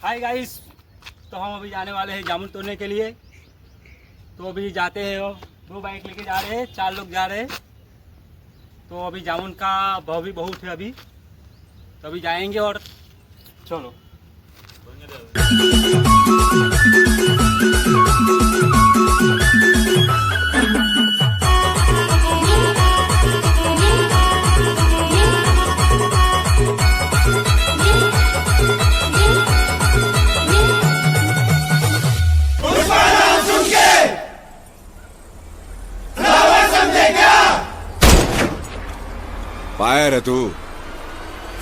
Hi guys, तो हम अभी जाने वाले हैं जामुन तोड़ने के लिए। तो अभी जाते हैं, 2 बाइक लेके जा रहे हैं, 4 लोग जा रहे हैं। तो अभी जामुन का भाव भी बहुत है अभी, तो अभी जाएंगे और चलो। फायर है तू?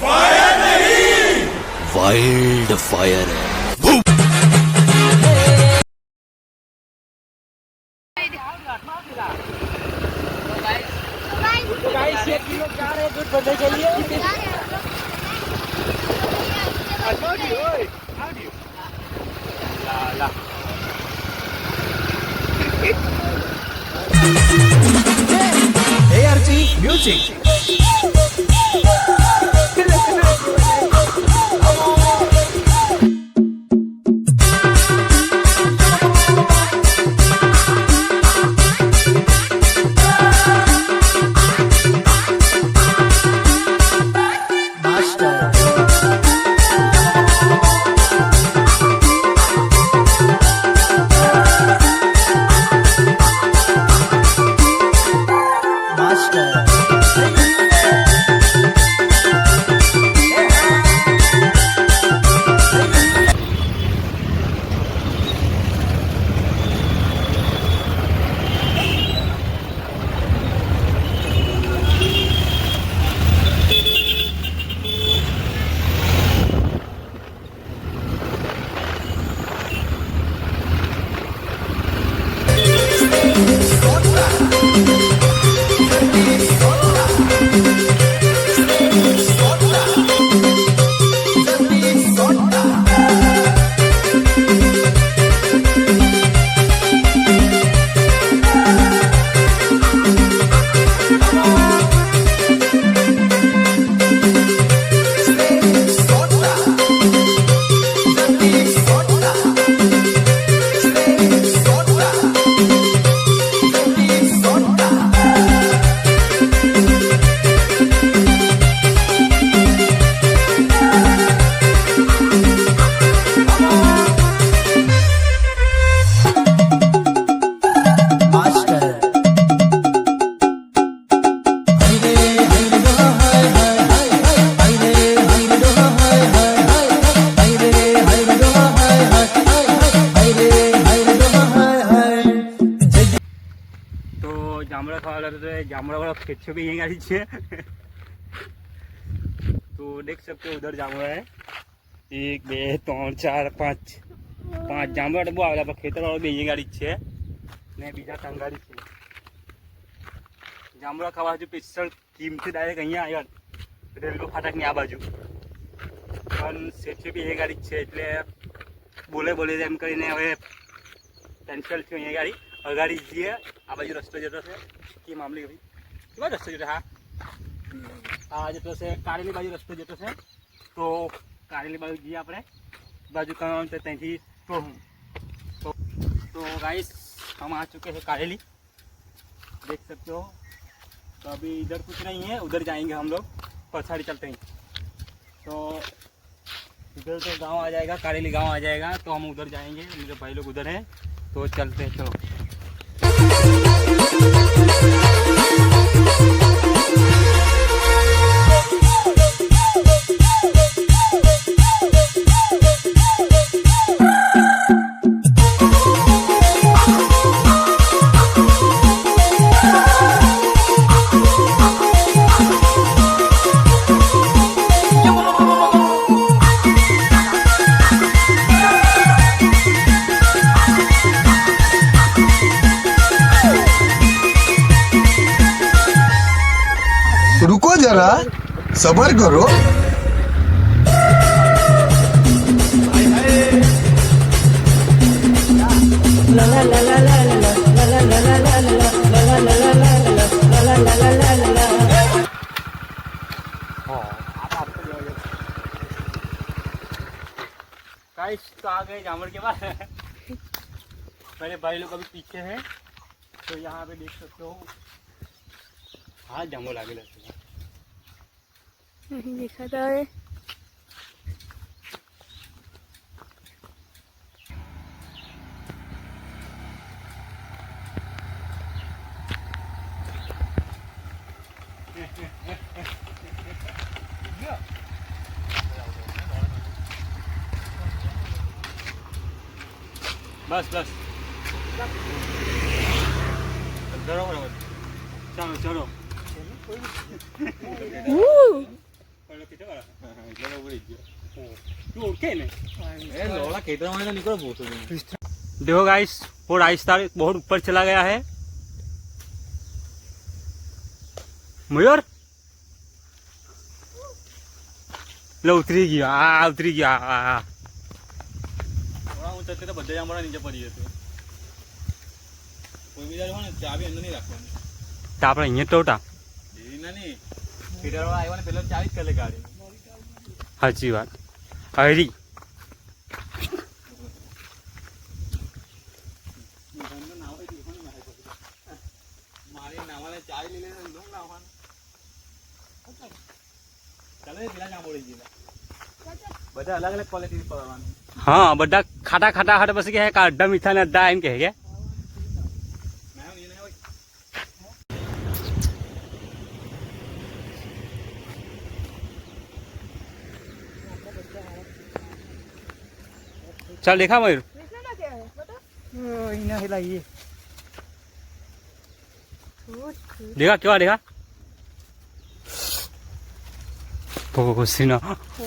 फायर नहीं, वाइल्ड फायर है। तो गाइस ये 3 लोग जा रहे हैं दूध भरने के लिए। ला ARG Music। जामड़ा खावा जामड़ा वाला खेत भी यही गाड़ी है। तो देख सकते हो उधर जामड़ा है, 1 2 3 4 5 जामड़ा डब्बो आवेला, पर खेतर वाला भी यही गाड़ी है ने बीजा टंगाड़ी है। जामड़ा खावा जो स्पेशल कीमती डायरेक्ट અહીંયા આવ્યા રેલવે ફાટકની આ બાજુ, પણ સેઠે બી એ ગાડી છે એટલે બોલે એમ કરીને હવે કેન્સલ થયું અહીંયા ગાડી। અગાડી જઈએ, આ બાજુ રસ્તો જતો છે કે મામલી ભાઈ કેવા રસ્તો જતો? હા જતો છે કારેલી બાજુ રસ્તો જતો છે। તો કારેલી બાજુ જઈએ આપણે, બાજુ કરવાનું તો ત્યાંથી तो गाइस हम आ चुके हैं कारेली, देख सकते हो। तो अभी इधर कुछ नहीं है, उधर जाएंगे हम लोग, पछाड़ी चलते हैं। तो इधर तो गांव आ जाएगा, कारेली गांव आ जाएगा, तो हम उधर जाएंगे, मेरे भाई लोग उधर हैं, तो चलते हैं। चलो रुको जरा, सबर करो। गाइस तो आ गए जामुन के पास। पहले भाई लोग अभी पीछे हैं, तो यहाँ पे देख सकते हो। हाँ जामुन आगे लगते हैं। नहीं देखा था है। बस बस चलो चलो देखो गाइस, वो राजस्थान बहुत ऊपर चला गया है। मयूर लो उतरी गया, उतरी गया। તો બધા જામડા નીચે પડી જશે. કોઈ બીજા હોય ને ચાવી અંદર નહીં રાખવાની. તો આપણે અહીંયા તો ટા એવી ના નહીં ફીડરવાળા આવ્યા ને પેલા ચાવી જ કરે ગાડી. સાચી વાત. હરી મારી નાવાને ચાવી લઈ લેને લોંગ નાવાનું. ચાલે પેલા જામોડી ગયેલા. બધા અલગ અલગ ક્વોલિટી પડવાની. हाँ बड़ा खाटा खाटा हट बस के है का अड्डा मीठा ने अड्डा एम कहे चल देखा मयूर देखा क्या देखा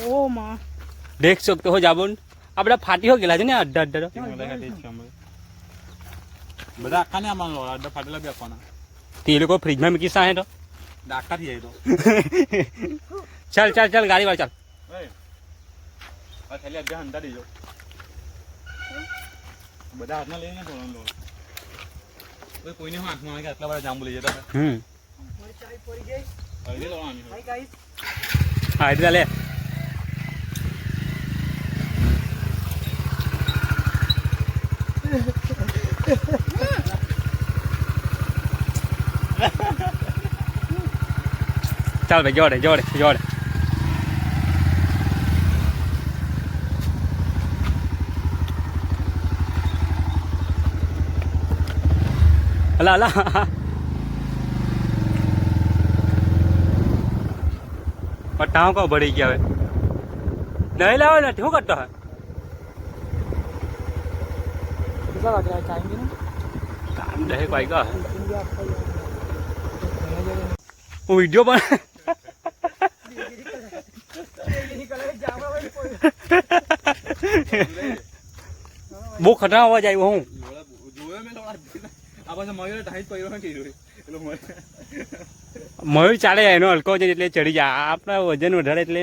ओ माँ देख सकते हो जामुन આપણે ફાટી હો ગયેલા છે ને અડ્ડા અડ્ડા બધા આખા ને આમાં અડ્ડા ફાટેલા બી આપવાના. તે લોકો ફ્રીજમાં મૂકી સાહે તો ડાકા થઈ જાય તો. ચાલ ચાલ ચાલ ગાડી વાળ ચાલ. થેલી અડ્ડા હંતા દીજો બધા હાથમાં લઈને થોડો લો કોઈને હાથમાં આવે કે આટલા બધા જાંબુ લઈ જતા. હા એટલે લે ચાલ ભાઈ જોડે જોડે જોડે. અલા અલા પટ્ટાઓ કો ભરી ગયા હવે નહીં લાવે ને શું કરતો હોય. कितना लग रहा है चाहेंगे ना काम दे भाई का वो वीडियो बन બહુ ખતરા અવાજ આવ્યો. હું મયુર ચાલે જાય એનો હલકો છે એટલે ચડી જાય. આપણા વજન વધારે એટલે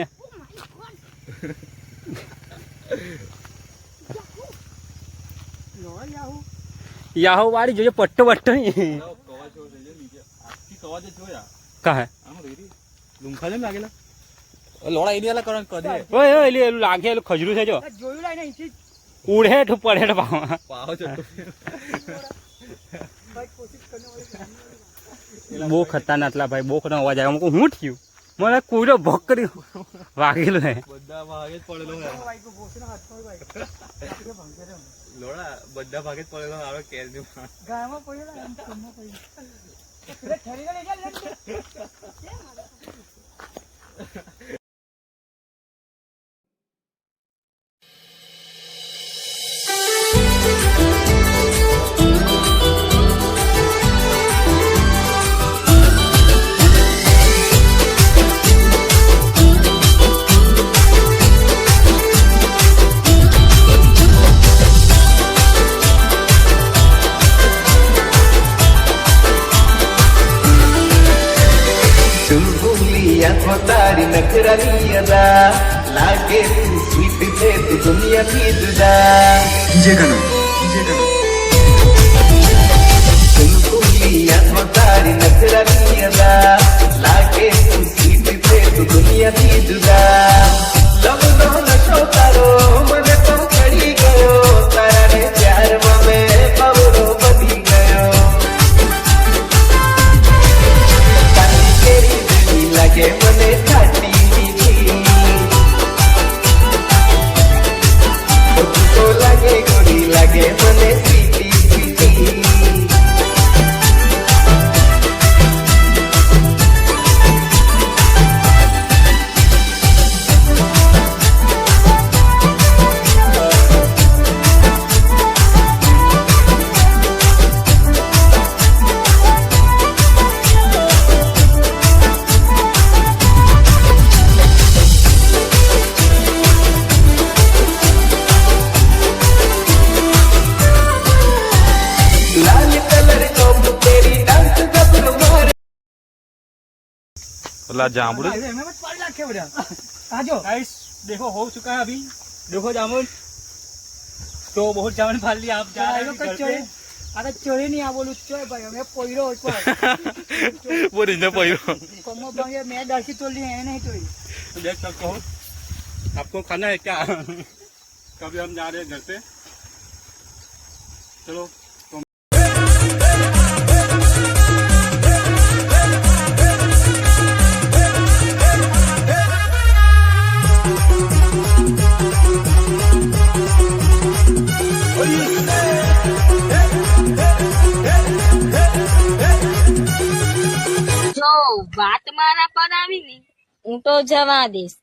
યાહો વાળી જોઈએ પટ્ટો પટ્ટો કા હે લોડા એરિયા કરણ કદે ઓય ઓય એટલે એલું લાગે એલું ખજરું છે જો જોયું લાઈને અહીંથી ઉડે તો પડે તો પાવ બહુ ખતરનાક લા ભાઈ. બહુ ખતરનાક અવાજ આવ્યો. હું થયું મને કોઈનો ભોગ કરી વાગેલો હે. બધા ભાગે જ પડેલો લોડા બધા ભાગે જ પડેલો આરો કેલ દે ગાયમાં પડેલો એમ ફોનમાં પડેલો એટલે ઠરી ગઈ લે તારી નખરાની અદા લાગે તું સ્વીટ છે તું દુનિયાથી જુદા જે ગનો સુનકુલિયા તારી નખરાની અદા લાગે તું સ્વીટ છે તું દુનિયાથી જુદા લવનો નશો તારો મને તો લાગે મને સ્વીટી સ્વીટી लाल कलर को तेरी डांस गबरू मारे પેલા જાંબુડું गाइस देखो हो चुका है अभी देखो जामुन तो बहुत जामुन फाड़ लिया आप जा रहे हैं घर पे અરે ચોરી નહીં આ બોલું ચોય ભાઈ અમે પોયરો ઉપર બોરી ને પડ્યો કમો ભાંગે મેં દર્શી તોલી એ નહીં તોડી तो देख सकते हो आपको खाना है क्या कभी हम जा रहे हैं घर पे चलो જો વાત મારા પર આવી ને હું તો જવા દઈશ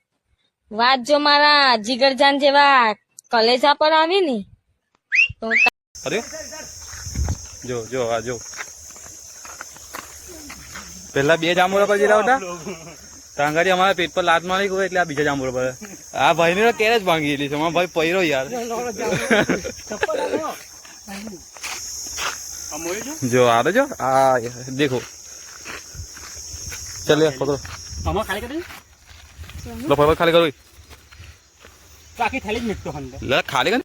વાત જો મારા જીગરજાન જેવા કલેજા પર આવી ને તો અરે જો જો આ જો પેલા બે જાંબુડા પર જેલા હતા તાંગારી અમારા પેટ પર લાત મારી ગયો એટલે આ બીજા જાંબુડા પર આ ભાઈ ને કેરે જ ભાંગી ગયેલી છે અમારા ભાઈ પૈરો યાર हम मोए जो જો આ તો જો આ દેખો ચાલ યાર પકડો हम खाली कर दें લો ફટાફટ ખાલી કરો बाकी थैली में तो हम લે ખાલી કર